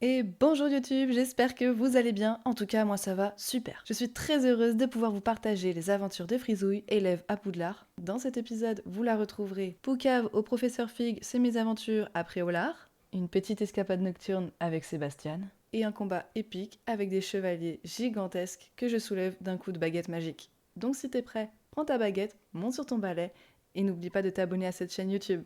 Et bonjour YouTube, j'espère que vous allez bien. En tout cas, moi ça va super. Je suis très heureuse de pouvoir vous partager les aventures de Frisouille, élève à Poudlard. Dans cet épisode, vous la retrouverez. Poucave au professeur Fig, c'est mes aventures à Préolard. Une petite escapade nocturne avec Sébastien. Et un combat épique avec des chevaliers gigantesques que je soulève d'un coup de baguette magique. Donc si t'es prêt, prends ta baguette, monte sur ton balai et n'oublie pas de t'abonner à cette chaîne YouTube.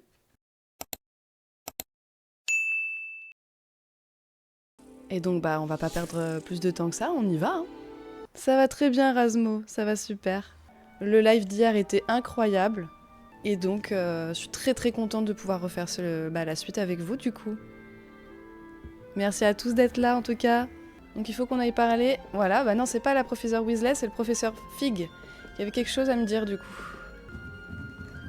Et donc on va pas perdre plus de temps que ça, on y va hein. Ça va très bien Rasmo, ça va super. Le live d'hier était incroyable. Et donc je suis très contente de pouvoir refaire la suite avec vous du coup. Merci à tous d'être là en tout cas. Donc il faut qu'on aille parler. Voilà, non c'est pas la professeure Weasley, c'est le professeur Fig qui avait quelque chose à me dire du coup.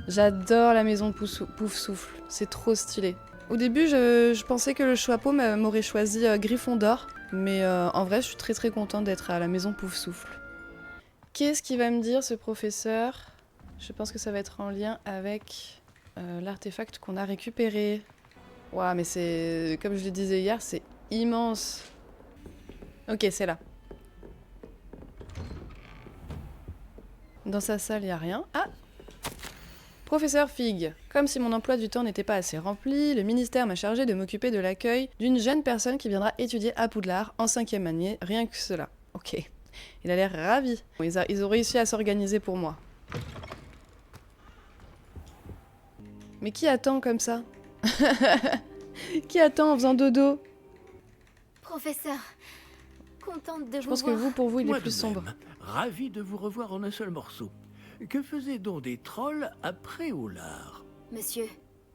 J'adore la maison Pouf Souffle, c'est trop stylé. Au début je pensais que le chapeau m'aurait choisi Gryffondor. Mais en vrai, je suis très contente d'être à la maison Pouf Souffle. Qu'est-ce qu'il va me dire, ce professeur? Je pense que ça va être en lien avec l'artefact qu'on a récupéré. Waouh, mais c'est... Comme je le disais hier, c'est immense. Ok, c'est là. Dans sa salle, il n'y a rien. Ah! Professeur Fig, comme si mon emploi du temps n'était pas assez rempli, le ministère m'a chargé de m'occuper de l'accueil d'une jeune personne qui viendra étudier à Poudlard en 5e année, rien que cela. Ok. Il a l'air ravi. Ils ont réussi à s'organiser pour moi. Mais qui attend comme ça? Qui attend en faisant dodo? Professeur, contente de Je vous pense que voir. pour vous, il est Moi plus de sombre. même, ravi de vous revoir en un seul morceau. Que faisaient donc des trolls après Oulard? Monsieur,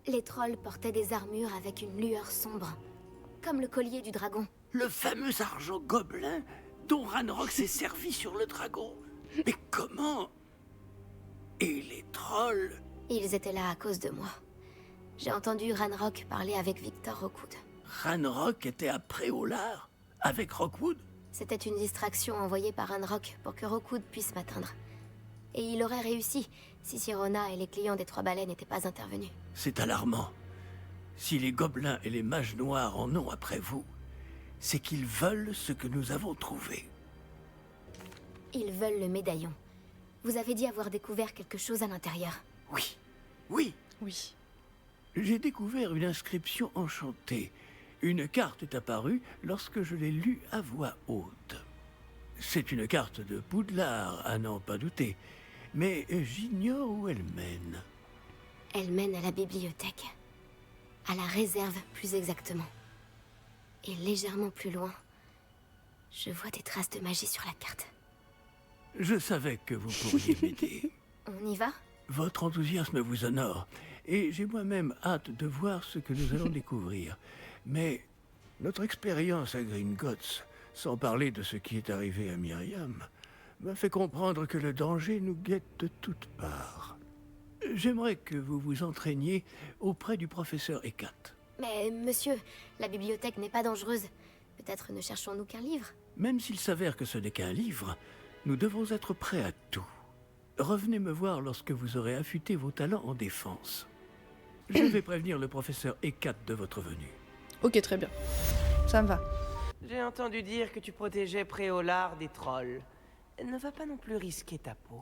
les trolls portaient des armures avec une lueur sombre, comme le collier du dragon. Le fameux argent gobelin dont Ranrock s'est servi sur le dragon. Mais comment? Et les trolls? Ils étaient là à cause de moi. J'ai entendu Ranrock parler avec Victor Rookwood. Ranrock était après Oulard? Avec Rockwood? C'était une distraction envoyée par Ranrock pour que Rookwood puisse m'atteindre. Et il aurait réussi si Sirona et les clients des Trois Balais n'étaient pas intervenus. C'est alarmant. Si les gobelins et les mages noirs en ont après vous, c'est qu'ils veulent ce que nous avons trouvé. Ils veulent le médaillon. Vous avez dit avoir découvert quelque chose à l'intérieur. Oui, oui. Oui. J'ai découvert une inscription enchantée. Une carte est apparue lorsque je l'ai lue à voix haute. C'est une carte de Poudlard, à n'en pas douter. Mais j'ignore où elle mène. Elle mène à la bibliothèque. À la réserve, plus exactement. Et légèrement plus loin, je vois des traces de magie sur la carte. Je savais que vous pourriez m'aider. On y va? Votre enthousiasme vous honore. Et j'ai moi-même hâte de voir ce que nous allons découvrir. Mais notre expérience à Gringotts, sans parler de ce qui est arrivé à Myriam, m'a fait comprendre que le danger nous guette de toutes parts. J'aimerais que vous vous entraîniez auprès du professeur Ekat. Mais monsieur, la bibliothèque n'est pas dangereuse. Peut-être ne cherchons-nous qu'un livre? Même s'il s'avère que ce n'est qu'un livre, nous devons être prêts à tout. Revenez me voir lorsque vous aurez affûté vos talents en défense. Je vais prévenir le professeur Ekat de votre venue. Ok, très bien. Ça me va. J'ai entendu dire que tu protégeais Préolard des trolls. Ne va pas non plus risquer ta peau.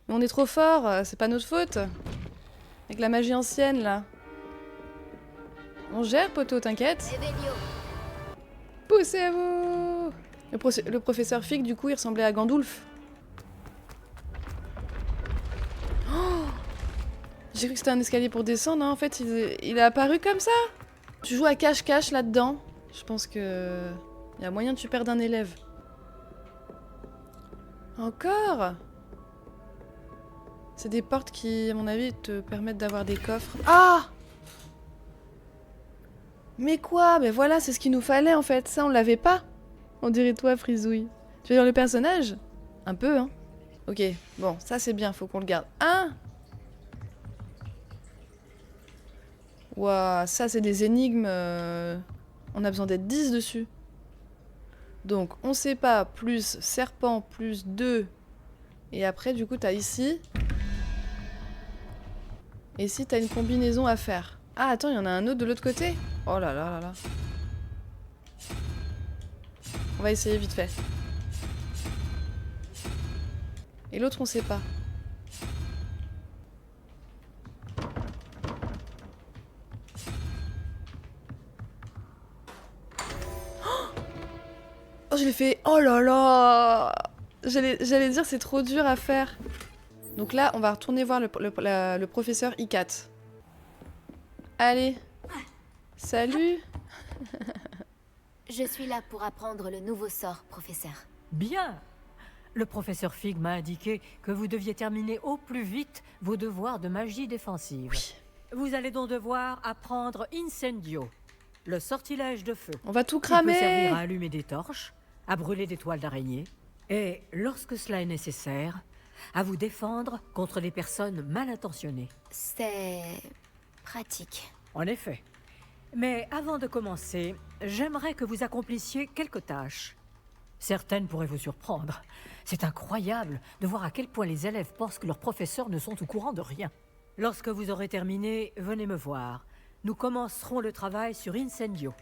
Mais on est trop fort, c'est pas notre faute. Avec la magie ancienne, là. On gère, poteau, t'inquiète. Evelio! Poussez-vous! Le professeur Fig, du coup, il ressemblait à Gandulf. Oh, j'ai cru que c'était un escalier pour descendre, hein. En fait, il est apparu comme ça. Tu joues à cache-cache là-dedans. Je pense que... il y a moyen que tu perdes un élève. Encore? C'est des portes qui, à mon avis, te permettent d'avoir des coffres. Ah! Mais quoi? Mais voilà, c'est ce qu'il nous fallait en fait. Ça, on l'avait pas. On dirait toi, Frisouille. Tu veux dire le personnage? Un peu, hein? Ok, bon, ça c'est bien, faut qu'on le garde. Ah! Ouah, ça c'est des énigmes. On a besoin d'être 10 dessus. Donc, on sait pas, plus serpent, plus 2. Et après, du coup, t'as ici. Et ici, t'as une combinaison à faire. Ah, attends, il y en a un autre de l'autre côté? Oh là là là là. va essayer vite fait. Et l'autre, on sait pas. Oh, je l'ai fait. Oh là là. J'allais dire c'est trop dur à faire. Donc là, on va retourner voir le professeur ICAT. Allez. Salut. Je suis là pour apprendre le nouveau sort, professeur. Bien. Le professeur Fig m'a indiqué que vous deviez terminer au plus vite vos devoirs de magie défensive. Oui. Vous allez donc devoir apprendre Incendio, le sortilège de feu. On va tout Il peut cramer. servir à allumer des torches, à brûler des toiles d'araignée, et, lorsque cela est nécessaire, à vous défendre contre les personnes mal intentionnées. C'est... pratique. En effet. Mais avant de commencer, j'aimerais que vous accomplissiez quelques tâches. Certaines pourraient vous surprendre. C'est incroyable de voir à quel point les élèves pensent que leurs professeurs ne sont au courant de rien. Lorsque vous aurez terminé, venez me voir. Nous commencerons le travail sur Incendio.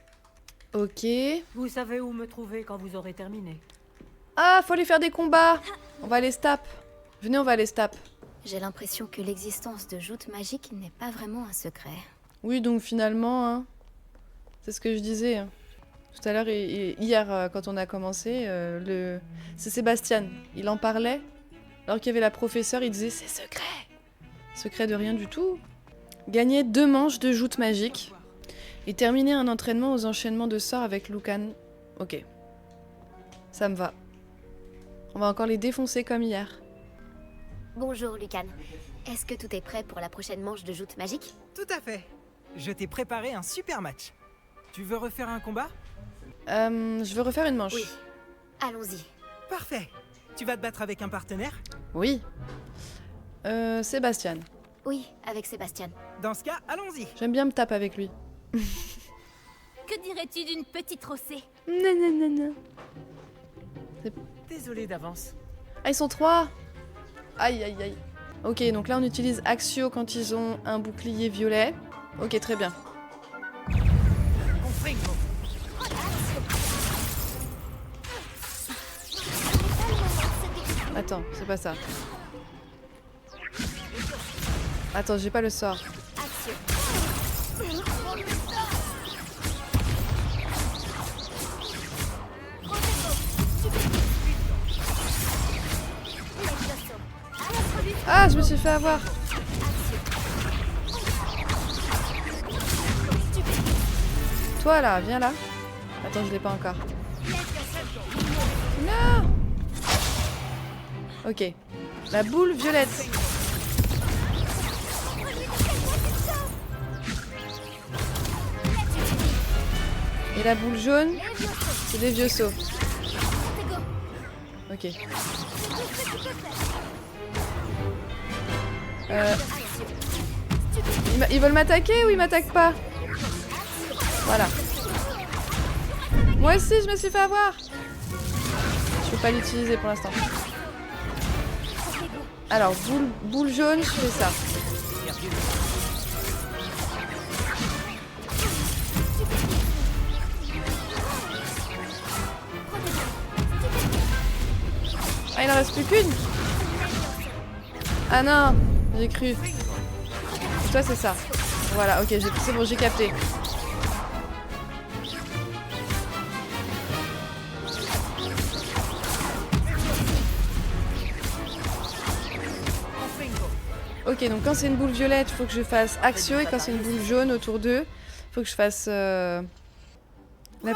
Ok. Vous savez où me trouver quand vous aurez terminé. Ah, faut aller faire des combats. On va aller stap. Venez, on va aller stap. J'ai l'impression que l'existence de joutes magiques n'est pas vraiment un secret. Oui, donc finalement, hein, c'est ce que je disais. Hein. Tout à l'heure, hier, quand on a commencé, c'est Sébastien. Il en parlait. Alors qu'il y avait la professeure, il disait c'est secret. Secret de rien du tout. Gagner 2 manches de joutes magiques. Et terminer un entraînement aux enchaînements de sorts avec Lucan. Ok. Ça me va. On va encore les défoncer comme hier. Bonjour, Lucan. Est-ce que tout est prêt pour la prochaine manche de joutes magiques? Tout à fait. Je t'ai préparé un super match. Tu veux refaire un combat? Je veux refaire une manche. Oui. Allons-y. Parfait. Tu vas te battre avec un partenaire? Oui. Sébastien. Oui, avec Sébastien. Dans ce cas, allons-y. J'aime bien me taper avec lui. Que dirais-tu d'une petite rossée? Nanana. Désolé d'avance. Ah, ils sont 3. Aïe, aïe, aïe. Ok, donc là, on utilise Axio quand ils ont un bouclier violet. Ok, très bien. Attends, c'est pas ça. Attends, j'ai pas le sort. Ah, je me suis fait avoir. Toi là, viens là. Attends, je l'ai pas encore. Non. Ok. La boule violette. Et la boule jaune, c'est des vieux sauts. Ok. Ils veulent m'attaquer ou ils m'attaquent pas? Voilà. Moi aussi, je me suis fait avoir. Je peux pas l'utiliser pour l'instant. Alors, boule jaune, je fais ça. Ah, il en reste plus qu'une. Ah non, j'ai cru. Et toi, c'est ça. Voilà, ok, c'est bon, j'ai capté. Ok, donc quand c'est une boule violette, il faut que je fasse Axio, et quand c'est une boule jaune autour d'eux, il faut que je fasse la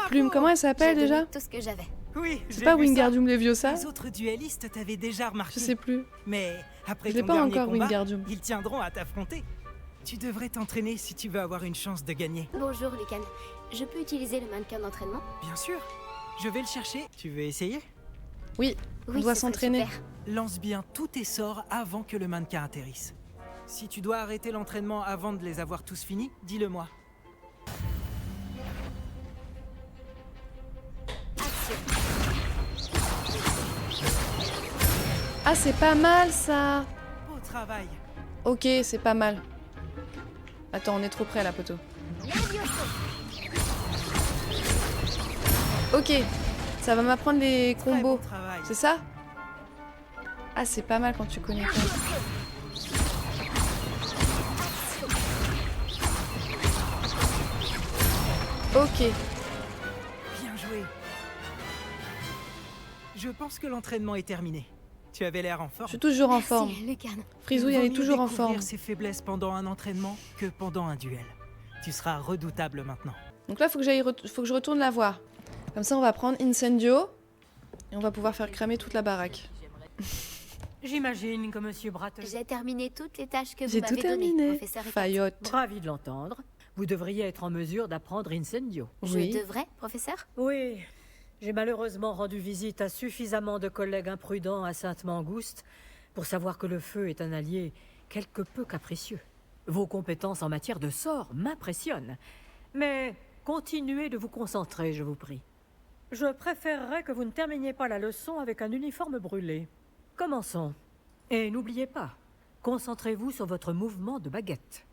plume. Comment elle s'appelle J'ai déjà? donné tout ce que j'avais. Oui, C'est j'ai pas vu ça. Wingardium Leviosa? Les autres duellistes t'avaient déjà remarqué. Je sais plus. Mais après Je l'ai ton pas dernier encore, combat, Wingardium. ils tiendront à t'affronter. Tu devrais t'entraîner si tu veux avoir une chance de gagner. Bonjour, Lucan. Je peux utiliser le mannequin d'entraînement? Bien sûr. Je vais le chercher. Tu veux essayer? Oui, on Oui, doit ce serait s'entraîner. super. Lance bien tous tes sorts avant que le mannequin atterrisse. Si tu dois arrêter l'entraînement avant de les avoir tous finis, dis-le-moi. Ah, c'est pas mal ça. Beau travail. Ok, c'est pas mal. Attends, on est trop près là, poteau. Ok, Ça va m'apprendre les Très bon combos. travail. C'est ça? Ah, c'est pas mal quand tu connais ça. Ok. Bien joué. Je pense que l'entraînement est terminé. Tu avais l'air en Je forme. suis toujours en Merci, forme. Lucan. Frisouille, Il elle vaut est mieux toujours en découvrir forme. ses faiblesses pendant un entraînement que pendant un duel. Tu seras redoutable maintenant. Donc là, faut que je retourne la voir. Comme ça, on va prendre Incendio. Et on va pouvoir faire cramer toute la baraque. J'imagine que Monsieur Bratton... J'ai terminé toutes les tâches que vous J'ai tout m'avez données, terminé. professeur Eckert. Fayotte. Ravi de l'entendre. Vous devriez être en mesure d'apprendre Incendio. Oui. Je devrais, professeur? Oui, j'ai malheureusement rendu visite à suffisamment de collègues imprudents à Sainte-Mangouste pour savoir que le feu est un allié quelque peu capricieux. Vos compétences en matière de sort m'impressionnent, mais continuez de vous concentrer, je vous prie. Je préférerais que vous ne terminiez pas la leçon avec un uniforme brûlé. Commençons. Et n'oubliez pas, concentrez-vous sur votre mouvement de baguette.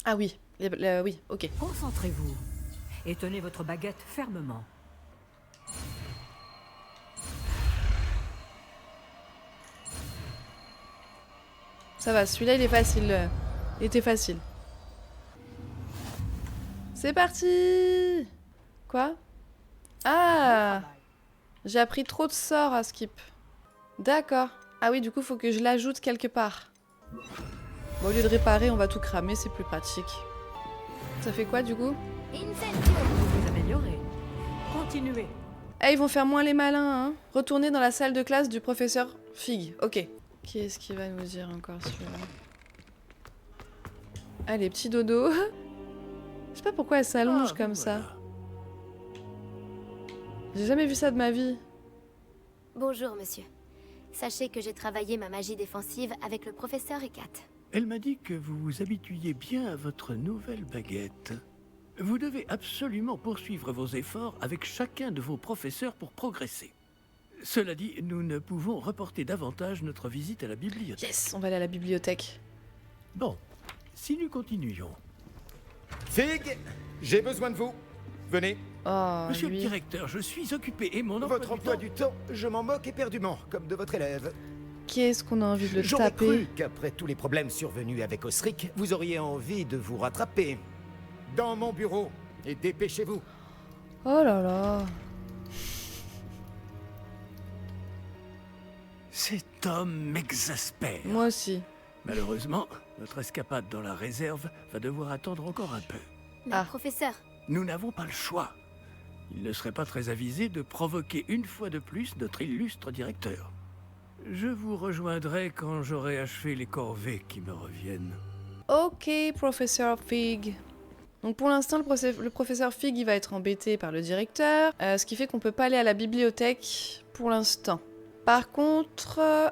Ah oui. Oui, ok. Concentrez-vous et tenez votre baguette fermement. Ça va, celui-là, il est facile. Il était facile. C'est parti! Quoi? Ah! J'ai appris trop de sorts à Skip. D'accord. Ah oui, du coup, faut que je l'ajoute quelque part. Bon, au lieu de réparer, on va tout cramer, c'est plus pratique. Ça fait quoi, du coup? Incendio! Vous vous améliorez. Continuez. Eh, ils vont faire moins les malins, hein. Retourner dans la salle de classe du professeur Fig. Ok. Qu'est-ce qu'il va nous dire encore, celui-là? Allez, petit dodo. Je sais pas pourquoi elle s'allonge Ah, comme ça. voilà. J'ai jamais vu ça de ma vie. Bonjour, monsieur. Sachez que j'ai travaillé ma magie défensive avec le professeur Eckert. Elle m'a dit que vous vous habituiez bien à votre nouvelle baguette. Vous devez absolument poursuivre vos efforts avec chacun de vos professeurs pour progresser. Cela dit, nous ne pouvons reporter davantage notre visite à la bibliothèque. Yes, on va aller à la bibliothèque. Bon, si nous continuions. Fig, j'ai besoin de vous. Venez. Oh, Monsieur le lui. directeur, je suis occupé et mon emploi Votre du emploi temps- du temps, je m'en moque éperdument, comme de votre élève. Qu'est-ce qu'on a envie de le J'aurais taper? cru qu'après tous les problèmes survenus avec Osric, vous auriez envie de vous rattraper. Dans mon bureau. Et dépêchez-vous. Oh là là. Cet homme m'exaspère. Moi aussi. Malheureusement, notre escapade dans la réserve va devoir attendre encore un peu. Mais Ah. professeur, Nous n'avons pas le choix. Il ne serait pas très avisé de provoquer une fois de plus notre illustre directeur. Je vous rejoindrai quand j'aurai achevé les corvées qui me reviennent. Ok, professeur Fig. Donc pour l'instant, le professeur Fig, il va être embêté par le directeur, ce qui fait qu'on peut pas aller à la bibliothèque pour l'instant. Par contre,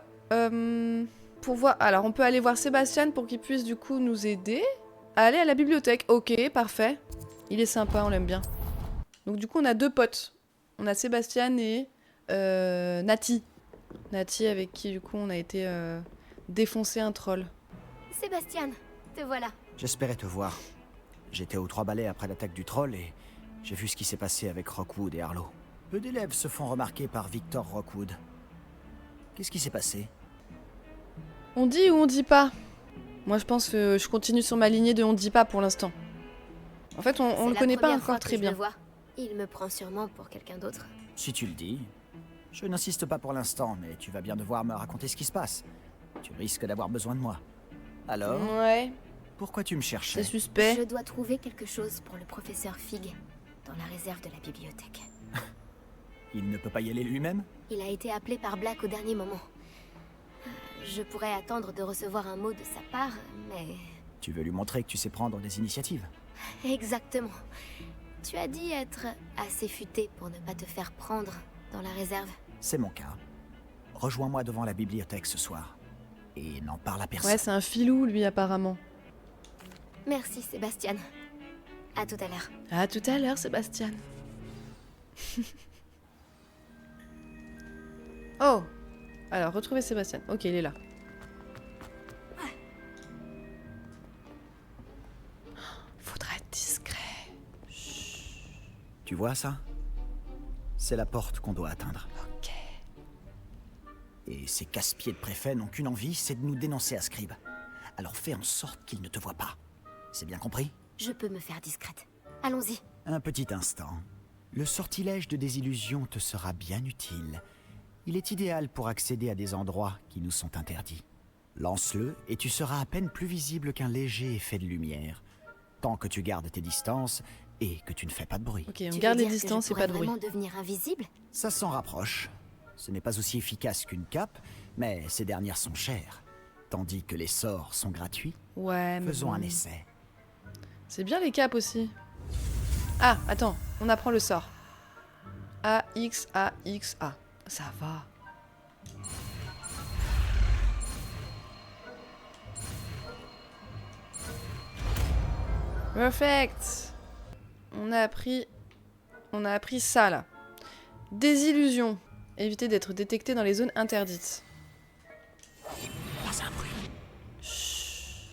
pour voir... Alors, on peut aller voir Sébastien pour qu'il puisse du coup nous aider à aller à la bibliothèque. Ok, parfait. Il est sympa, on l'aime bien. Donc du coup, on a deux potes. On a Sébastien et Nati. Nati avec qui du coup on a été défoncer un troll. Sébastien, te voilà. J'espérais te voir. J'étais aux 3 balais après l'attaque du troll et j'ai vu ce qui s'est passé avec Rockwood et Harlow. Peu d'élèves se font remarquer par Victor Rockwood. Qu'est-ce qui s'est passé? On dit ou on dit pas? Moi je pense que je continue sur ma lignée de on dit pas pour l'instant. En fait, on C'est le la connaît pas première fois encore que très je bien. le vois. Il me prend sûrement pour quelqu'un d'autre. Si tu le dis. Je n'insiste pas pour l'instant, mais tu vas bien devoir me raconter ce qui se passe. Tu risques d'avoir besoin de moi. Alors, Ouais, pourquoi tu me c'est cherchais? suspect. Je dois trouver quelque chose pour le professeur Fig dans la réserve de la bibliothèque. Il ne peut pas y aller lui-même? Il a été appelé par Black au dernier moment. Je pourrais attendre de recevoir un mot de sa part, mais... Tu veux lui montrer que tu sais prendre des initiatives? Exactement. Tu as dit être assez futé pour ne pas te faire prendre dans la réserve. C'est mon cas. Rejoins-moi devant la bibliothèque ce soir. Et n'en parle à personne. Ouais, c'est un filou lui apparemment. Merci Sébastien. À tout à l'heure. À tout à l'heure, Sébastien. Oh! Alors, retrouver Sébastien. Ok, il est là. Faudra être discret. Tu vois ça? C'est la porte qu'on doit atteindre. Ok. Et ces casse-pieds de préfet n'ont qu'une envie, c'est de nous dénoncer à Scribe. Alors fais en sorte qu'ils ne te voient pas. C'est bien compris? Je peux me faire discrète. Allons-y. Un petit instant. Le sortilège de désillusion te sera bien utile. Il est idéal pour accéder à des endroits qui nous sont interdits. Lance-le et tu seras à peine plus visible qu'un léger effet de lumière. Tant que tu gardes tes distances et que tu ne fais pas de bruit. Ok, on Tu garde veux les dire que distances je et pas de pourrais bruit. vraiment devenir invisible? Ça s'en rapproche. Ce n'est pas aussi efficace qu'une cape, mais ces dernières sont chères. Tandis que les sorts sont gratuits. Ouais, mais Faisons bon. un essai. C'est bien les capes aussi. Ah, attends, on apprend le sort. A, X, A, X, A. Ça va. Perfect. On a appris ça là. Désillusion. Éviter d'être détecté dans les zones interdites. Pas un bruit. Chut.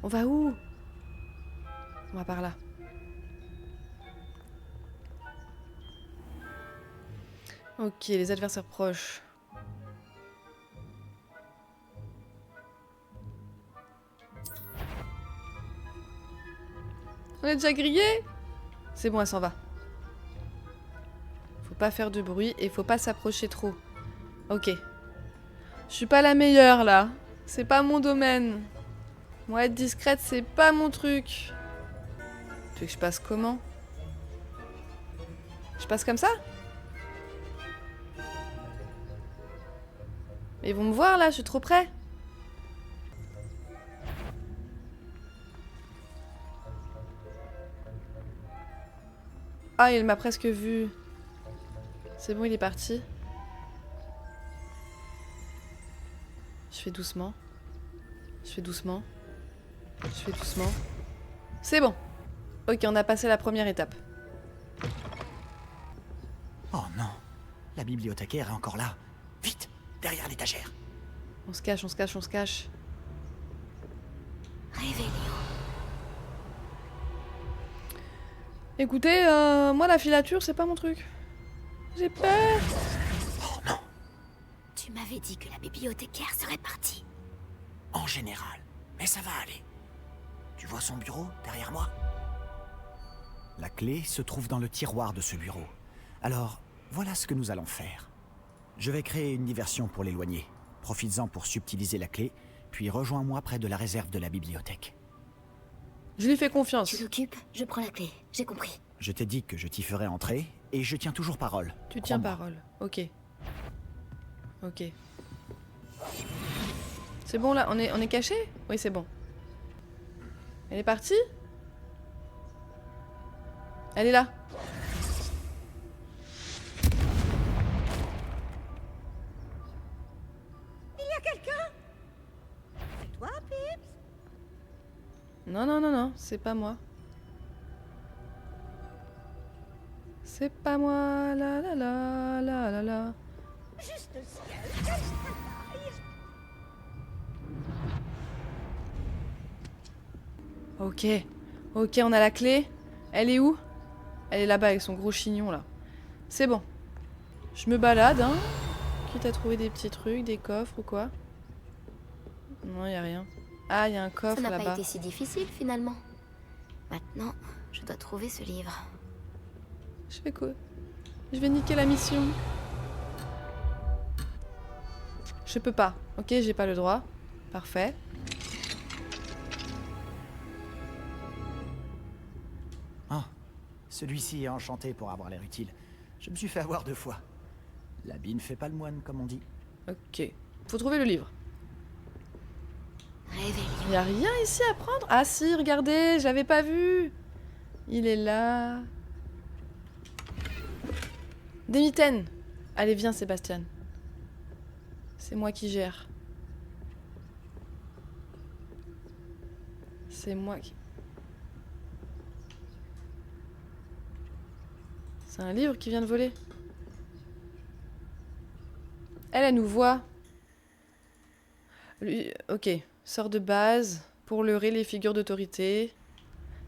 On va où? On va par là. Ok, les adversaires proches. On est déjà grillé? C'est bon, elle s'en va. Faut pas faire de bruit et faut pas s'approcher trop. Ok. Je suis pas la meilleure là. C'est pas mon domaine. Moi, être discrète, c'est pas mon truc. Tu veux que je passe comment? Je passe comme ça? Ils vont me voir là, je suis trop près. Ah, il m'a presque vu. C'est bon, il est parti. Je fais doucement. Je fais doucement. Je fais doucement. C'est bon. Ok, on a passé la première étape. Oh non. La bibliothécaire est encore là. Vite, derrière l'étagère. On se cache, on se cache, on se cache. Réveillon. Écoutez, moi la filature, c'est pas mon truc. J'ai peur. Oh non. Tu m'avais dit que la bibliothécaire serait partie. En général. Mais ça va aller. Tu vois son bureau derrière moi? La clé se trouve dans le tiroir de ce bureau. Alors, voilà ce que nous allons faire. Je vais créer une diversion pour l'éloigner. Profites-en pour subtiliser la clé, puis rejoins-moi près de la réserve de la bibliothèque. Je lui fais confiance. Tu t'occupes, je prends la clé. J'ai compris. Je t'ai dit que je t'y ferai entrer, et je tiens toujours parole. Tu tiens Crois-moi. parole. Ok. Ok. C'est bon là, on est caché? Oui, c'est bon. Elle est partie? Elle est là. Non, non, non, non, c'est pas moi. C'est pas moi, la la la la la la. Ok, ok, on a la clé. Elle est où? Elle est là-bas avec son gros chignon là. C'est bon. Je me balade, hein. Quitte à trouver des petits trucs, des coffres ou quoi. Non, y a rien. Ah, il y a un Ça coffre n'a pas là-bas. été si difficile finalement. Maintenant, je dois trouver ce livre. Je fais quoi? Je vais niquer la mission. Je peux pas. Ok, j'ai pas le droit. Parfait. Ah, celui-ci est enchanté pour avoir l'air utile. Je me suis fait avoir 2 fois. L'habit ne fait pas le moine, comme on dit. Ok. Faut trouver le livre. Réveillon. Y a rien ici à prendre? Ah si, regardez, j'avais pas vu. Il est là. Des mitaines. Allez, viens, Sébastien. C'est moi qui gère. C'est moi qui... C'est un livre qui vient de voler. Elle nous voit. Lui, ok. Sort de base pour leurrer les figures d'autorité.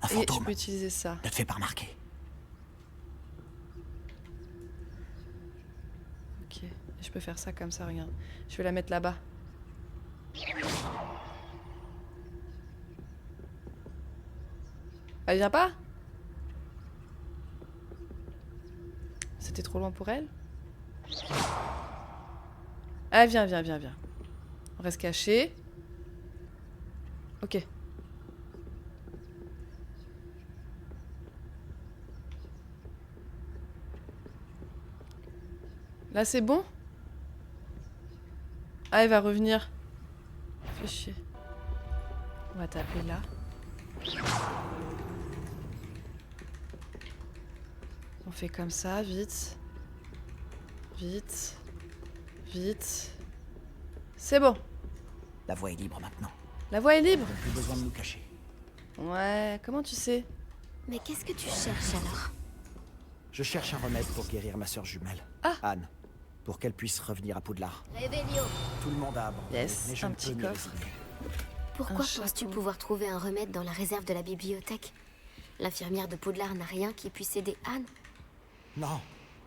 Un Et je fantôme. peux utiliser ça. Ne te fais pas remarquer. Ok. Je peux faire ça comme ça, regarde. Je vais la mettre là-bas. Elle vient pas? C'était trop loin pour elle? Ah, viens. On reste caché. Ok. Là, c'est bon? Ah, elle va revenir. Fais chier. On va taper là. On fait comme ça, vite. Vite. Vite. C'est bon. La voie est libre maintenant. La voie est libre. On n'a plus besoin de nous cacher. Ouais, comment tu sais? Mais qu'est-ce que tu cherches alors? Je cherche un remède pour guérir ma sœur jumelle, Ah. Anne, pour qu'elle puisse revenir à Poudlard. Révélio. Tout le monde a abandonné, Yes, mais je un ne petit peux m'y coffre. résigner. Pourquoi Un penses-tu chapeau. pouvoir trouver un remède dans la réserve de la bibliothèque? L'infirmière de Poudlard n'a rien qui puisse aider Anne? Non,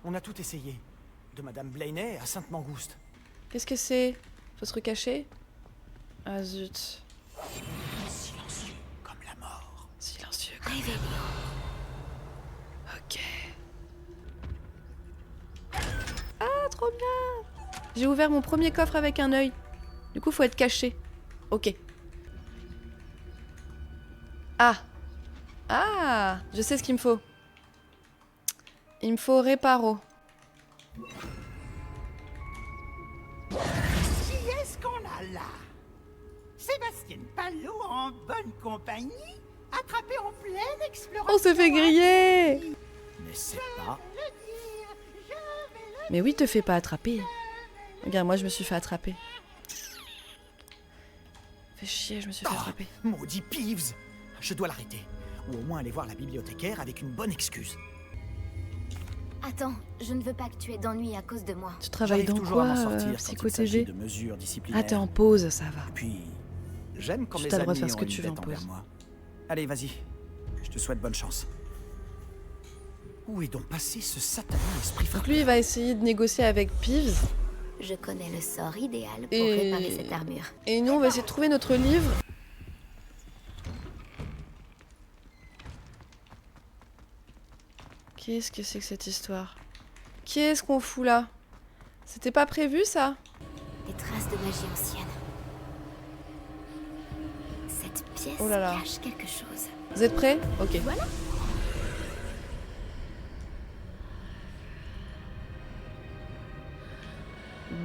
on a tout essayé. De Madame Blaney à Sainte-Mangouste. Qu'est-ce que c'est? Faut se recacher? Ah zut. Silencieux comme la mort. Silencieux. Révélio. Ok. Ah, trop bien! J'ai ouvert mon premier coffre avec un œil. Du coup, faut être caché. Ok. Ah! Ah! Je sais ce qu'il me faut. Il me faut réparo. Qui est-ce qu'on a là? Sébastien Palot en bonne compagnie, attrapé en pleine exploration. On se fait griller! Mais c'est pas... Mais oui, te fais pas attraper. Regarde, moi je me suis fait attraper. Fais chier, je me suis fait attraper. Maudit Peeves! Je dois l'arrêter. Ou au moins aller voir la bibliothécaire avec une bonne excuse. Attends, je ne veux pas que tu aies d'ennui à cause de moi. Tu travailles J'arrive dans toujours à quoi, m'en sortir quand Psycho il s'agit TG? de mesures disciplinaires. Ah, t'es en pause, ça va. Et puis, j'aime quand Tu mes t'as le droit amis de faire ce ont que une tu veux en dette envers pause. moi. Allez, vas-y. Je te souhaite bonne chance. Où est donc passé ce satané esprit Donc frappé? lui, il va essayer de négocier avec Peeves. Je connais le sort idéal pour Et- réparer cette armure. Et nous, on va essayer de trouver notre livre. Qu'est-ce que c'est que cette histoire? Qu'est-ce qu'on fout là? C'était pas prévu, ça? Des traces de magie ancienne. Cette pièce Oh là là. cache quelque chose. Vous êtes prêts? Ok. Voilà.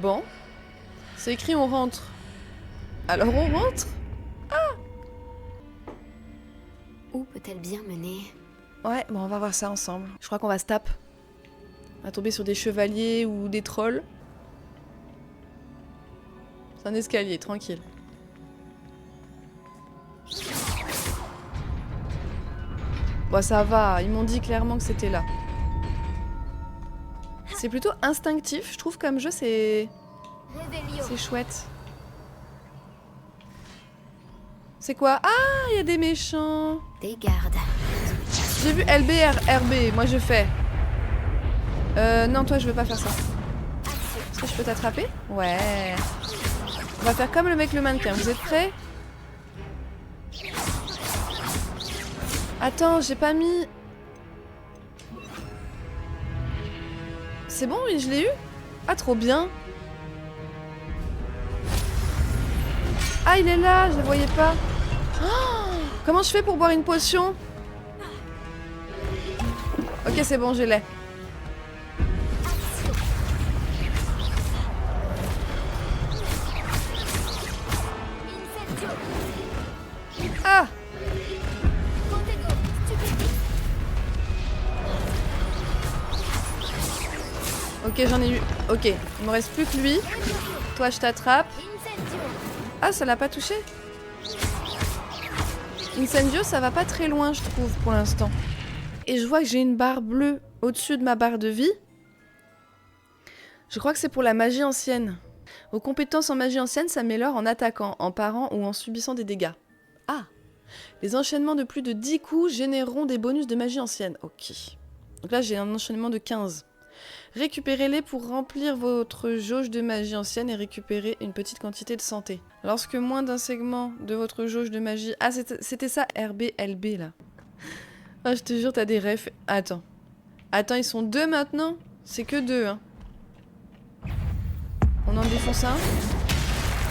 Bon. C'est écrit on rentre. Alors on rentre? Où peut-elle bien mener? Ouais, bon, on va voir ça ensemble. Je crois qu'on va se taper. On va tomber sur des chevaliers ou des trolls. C'est un escalier, tranquille. Bon, ça va, ils m'ont dit clairement que c'était là. C'est plutôt instinctif, je trouve, comme jeu, c'est Révélio. chouette. C'est quoi? Ah, il y a des méchants. Des gardes. J'ai vu LB, RB, moi je fais. Non, toi je veux pas faire ça. Est-ce que je peux t'attraper? Ouais. On va faire comme le mec le mannequin, vous êtes prêts? Attends, j'ai pas mis... C'est bon, oui, je l'ai eu? Ah, trop bien. Ah, il est là, je le voyais pas. Oh, comment je fais pour boire une potion? Ok, c'est bon, je l'ai. Ah! Contego. Stupéfique. Ok, j'en ai eu. Ok, il me reste plus que lui. Toi, je t'attrape. Incendio. Ah, ça l'a pas touché? Incendio, ça va pas très loin, je trouve, pour l'instant. Et je vois que j'ai une barre bleue au-dessus de ma barre de vie. Je crois que c'est pour la magie ancienne. Vos compétences en magie ancienne s'améliorent en attaquant, en parant ou en subissant des dégâts. Ah! Les enchaînements de plus de 10 coups généreront des bonus de magie ancienne. Ok. Donc là, j'ai un enchaînement de 15. Récupérez-les pour remplir votre jauge de magie ancienne et récupérer une petite quantité de santé. Lorsque moins d'un segment de votre jauge de magie... Ah, c'était ça, RBLB, là. Ah, je te jure, t'as des refs. Attends. Attends, ils sont 2 maintenant? C'est que 2, hein. On en défonce un.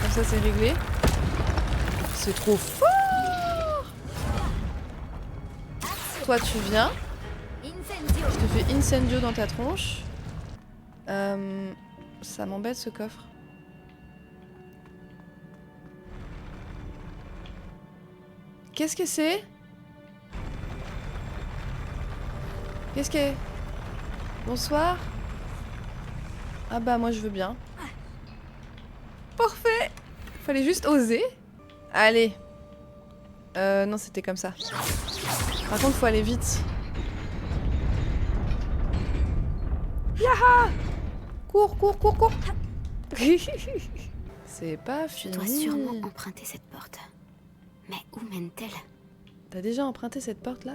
Comme ça, c'est réglé. C'est trop fort! Toi, tu viens. Je te fais incendio dans ta tronche. Ça m'embête, ce coffre. Qu'est-ce que c'est? Qu'est-ce que... Bonsoir. Ah bah moi je veux bien. Parfait. Fallait juste oser. Allez. Non c'était comme ça. Par contre faut aller vite. Yaha! Cours, cours, cours, cours. C'est pas fini. Je dois sûrement emprunter cette porte. Mais où mène-t-elle? T'as déjà emprunté cette porte là?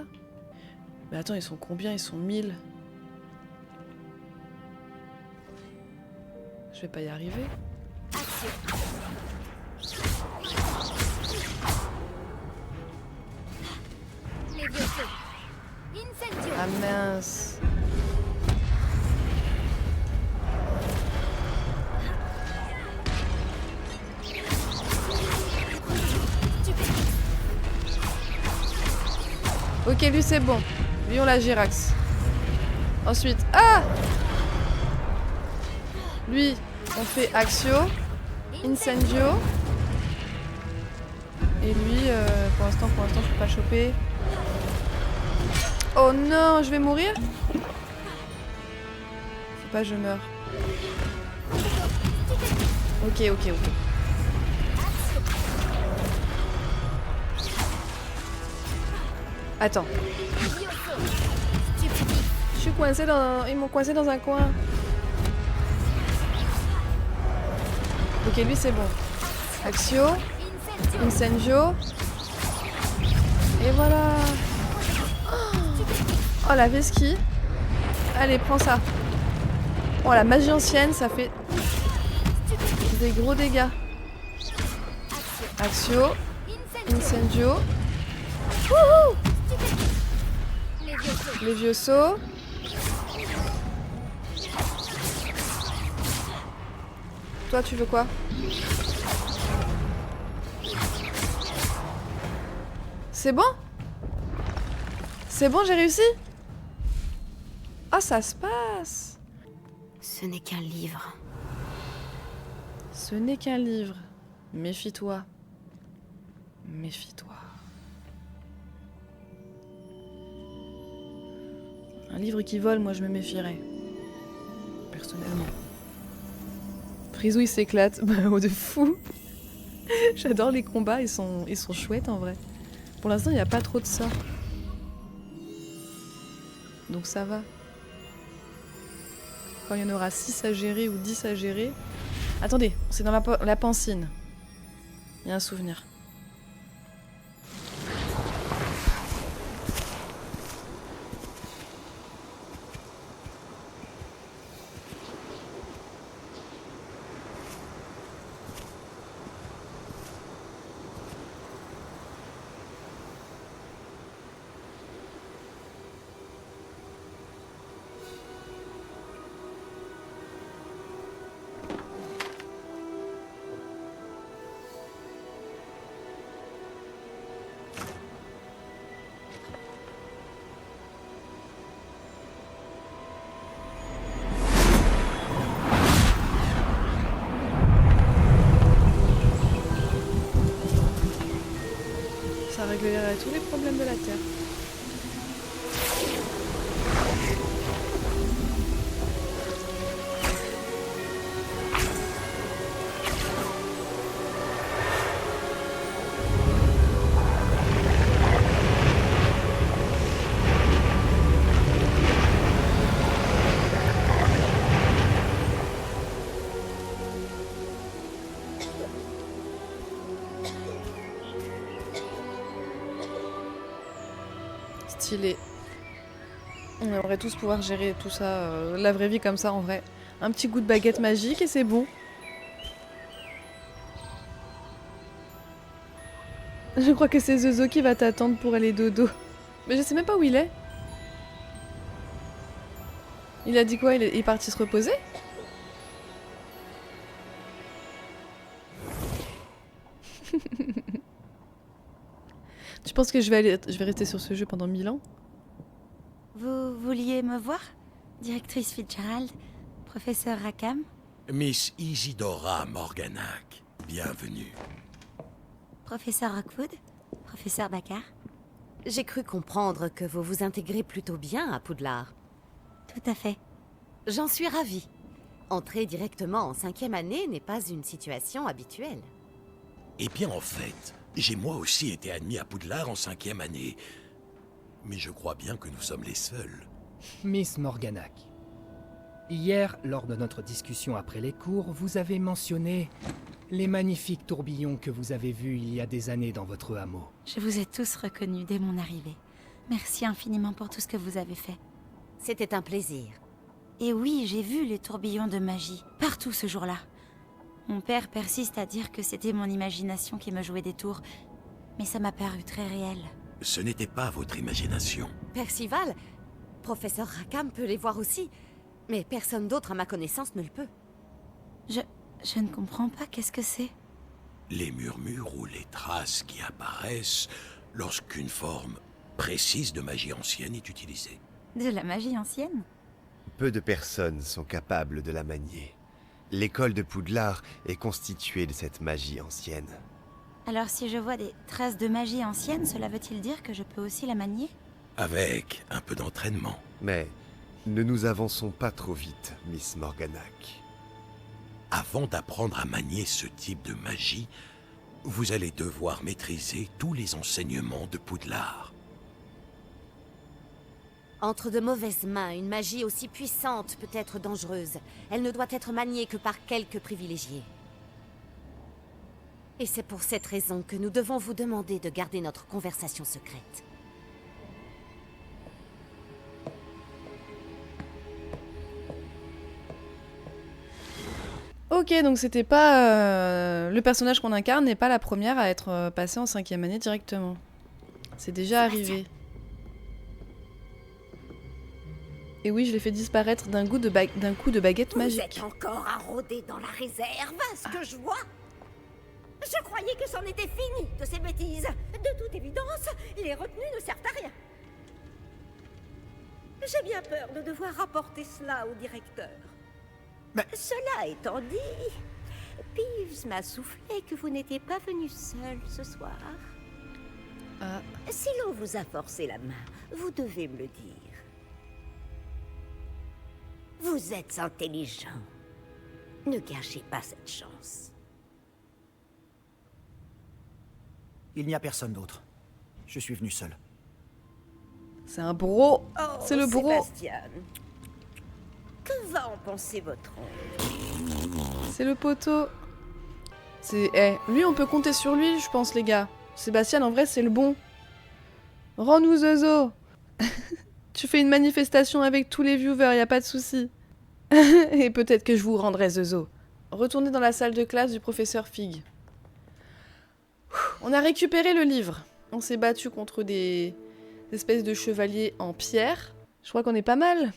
Mais attends, ils sont combien? Ils sont 1000. Je vais pas y arriver. Ah mince. Ok, lui c'est bon. Lui on l'a Girax. Ensuite, ah! Lui, on fait Axio, Incendio. Et lui, pour l'instant, je peux pas choper. Oh non, je vais mourir? Faut pas, je meurs. Ok, ok, ok. Attends. Je suis coincée dans... Ils m'ont coincé dans un coin. Ok, lui c'est bon. Axio. Incendio. Et voilà. Oh la vesquille. Allez, prends ça. Oh la magie ancienne, ça fait des gros dégâts. Axio. Incendio. Wouhou! Les vieux sauts. Toi, tu veux quoi? C'est bon? C'est bon, j'ai réussi? Ah, ça se passe. Ce n'est qu'un livre. Ce n'est qu'un livre. Méfie-toi. Méfie-toi. Un livre qui vole, moi je me méfierais. Personnellement. Frisouille s'éclate. Bah, oh de fou. J'adore les combats, ils sont chouettes en vrai. Pour l'instant, il n'y a pas trop de sorts. Donc ça va. Quand il y en aura 6 à gérer ou 10 à gérer... Attendez, c'est dans la pancine. Il y a un souvenir. Ça réglerait tous les problèmes de la Terre. Stylé. On aimerait tous pouvoir gérer tout ça, la vraie vie comme ça en vrai. Un petit goût de baguette magique et c'est bon. Je crois que c'est Zozo qui va t'attendre pour aller dodo. Mais je sais même pas où il est. Il a dit quoi? Il est parti se reposer? Tu penses que je vais rester sur ce jeu pendant 1000 ans? Vous vouliez me voir? Directrice Fitzgerald, professeur Rackham? Miss Isidora Morganac, bienvenue. Professeur Rockwood? Professeur Baccar? J'ai cru comprendre que vous vous intégrez plutôt bien à Poudlard. Tout à fait. J'en suis ravie. Entrer directement en 5e année n'est pas une situation habituelle. Eh bien, en fait, j'ai moi aussi été admis à Poudlard en 5e année. Mais je crois bien que nous sommes les seuls. Miss Morganac, hier, lors de notre discussion après les cours, vous avez mentionné les magnifiques tourbillons que vous avez vus il y a des années dans votre hameau. Je vous ai tous reconnus dès mon arrivée. Merci infiniment pour tout ce que vous avez fait. C'était un plaisir. Et oui, j'ai vu les tourbillons de magie, partout ce jour-là. Mon père persiste à dire que c'était mon imagination qui me jouait des tours, mais ça m'a paru très réel. Ce n'était pas votre imagination. Percival, professeur Rackham peut les voir aussi, mais personne d'autre à ma connaissance ne le peut. Je ne comprends pas, qu'est-ce que c'est? Les murmures ou les traces qui apparaissent lorsqu'une forme précise de magie ancienne est utilisée. De la magie ancienne? Peu de personnes sont capables de la manier. L'école de Poudlard est constituée de cette magie ancienne. Alors si je vois des traces de magie ancienne, cela veut-il dire que je peux aussi la manier? Avec un peu d'entraînement. Mais ne nous avançons pas trop vite, Miss Morganac. Avant d'apprendre à manier ce type de magie, vous allez devoir maîtriser tous les enseignements de Poudlard. Entre de mauvaises mains, une magie aussi puissante peut être dangereuse. Elle ne doit être maniée que par quelques privilégiés. Et c'est pour cette raison que nous devons vous demander de garder notre conversation secrète. Ok, donc c'était pas... le personnage qu'on incarne n'est pas la première à être passée en 5e année directement. C'est déjà arrivé. Et oui, je l'ai fait disparaître d'un coup de baguette magique. Vous êtes encore à rôder dans la réserve, ce que je vois. Je croyais que c'en était fini de ces bêtises. De toute évidence, les retenues ne servent à rien. J'ai bien peur de devoir rapporter cela au directeur. Mais... Cela étant dit, Peeves m'a soufflé que vous n'étiez pas venu seul ce soir. Si l'on vous a forcé la main, vous devez me le dire. Vous êtes intelligent. Ne gâchez pas cette chance. Il n'y a personne d'autre. Je suis venu seul. C'est un bro. Oh, c'est le bro. Sébastien. Que va en penser votre oncle? C'est le poteau. C'est... lui, on peut compter sur lui, je pense, les gars. Sébastien, en vrai, c'est le bon. Rends-nous Zozo. Tu fais une manifestation avec tous les viewers, y a pas de souci. Et peut-être que je vous rendrai Zozo. Retournez dans la salle de classe du professeur Fig. On a récupéré le livre. On s'est battu contre des espèces de chevaliers en pierre. Je crois qu'on est pas mal.